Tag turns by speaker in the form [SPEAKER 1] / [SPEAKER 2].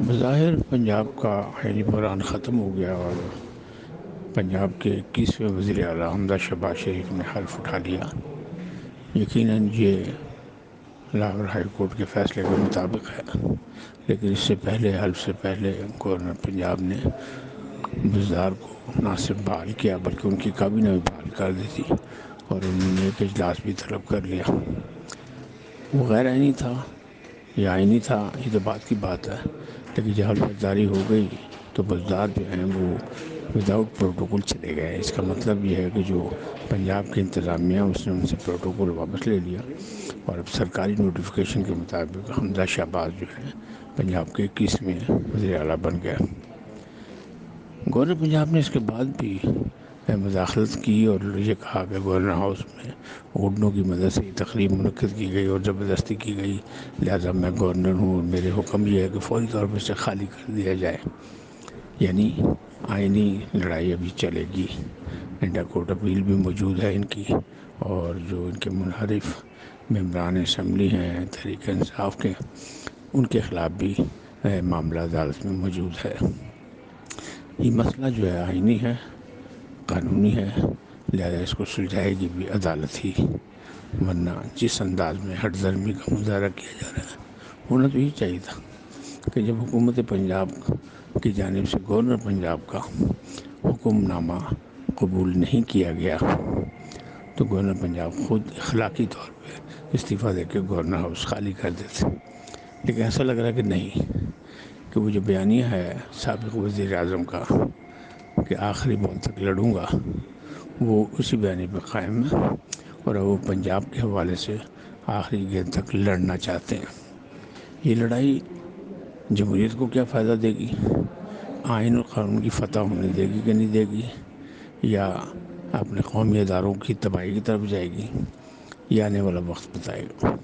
[SPEAKER 1] بظاہر پنجاب کا یعنی بحران ختم ہو گیا اور پنجاب کے 21ویں وزیر اعلیٰ حمزہ شہباز شریف نے حلف اٹھا لیا۔ یقیناً یہ لاہور ہائی کورٹ کے فیصلے کے مطابق ہے، لیکن اس سے پہلے حلف سے پہلے گورنر پنجاب نے بزدار کو نہ صرف بحال کیا بلکہ ان کی کابینہ بھی بحال کر دی تھی اور انہوں نے ایک اجلاس بھی طلب کر لیا۔ وہ غیر آئینی تھا یا آئینی تھا، یہ تو بات کی بات ہے، لیکن جب حلف جاری ہو گئی تو بزدار جو ہیں وہ وداؤٹ پروٹوکول چلے گئے۔ اس کا مطلب یہ ہے کہ جو پنجاب کی انتظامیہ اس نے ان سے پروٹوکول واپس لے لیا اور اب سرکاری نوٹیفیکیشن کے مطابق حمزہ شہباز جو ہے پنجاب کے 21ویں وزیر اعلیٰ بن گیا۔ گورنر پنجاب نے اس کے بعد بھی مداخلت کی اور یہ کہا کہ گورنر ہاؤس میں گھٹنوں کی مدد سے یہ تقریب منعقد کی گئی اور زبردستی کی گئی، لہٰذا میں گورنر ہوں اور میرے حکم یہ ہے کہ فوری طور پر اسے خالی کر دیا جائے۔ یعنی آئینی لڑائی ابھی چلے گی۔ انٹر کورٹ اپیل بھی موجود ہے ان کی، اور جو ان کے منحرف ممبران اسمبلی ہیں تحریک انصاف کے، ان کے خلاف بھی معاملہ عدالت میں موجود ہے۔ یہ مسئلہ جو ہے آئینی ہے، قانونی ہے، لہذا اس کو سلجھائے گی بھی عدالت ہی، ورنہ جس انداز میں ہٹ دھرمی کا مظاہرہ کیا جا رہا ہے ہونا تو یہ چاہیے تھا کہ جب حکومت پنجاب کی جانب سے گورنر پنجاب کا حکم نامہ قبول نہیں کیا گیا تو گورنر پنجاب خود اخلاقی طور پہ استعفیٰ دے کے گورنر ہاؤس خالی کر دیتے، لیکن ایسا لگ رہا ہے کہ نہیں، کہ وہ جو بیانیہ ہے سابق وزیر اعظم کا کہ آخری موت تک لڑوں گا، وہ اسی بیانیے پہ قائم ہے اور وہ پنجاب کے حوالے سے آخری گیند تک لڑنا چاہتے ہیں۔ یہ لڑائی جمہوریت کو کیا فائدہ دے گی؟ آئین اور قانون کی فتح ہونے دے گی کہ نہیں دے گی، یا اپنے قومی اداروں کی تباہی کی طرف جائے گی؟ یہ آنے والا وقت بتائے گا۔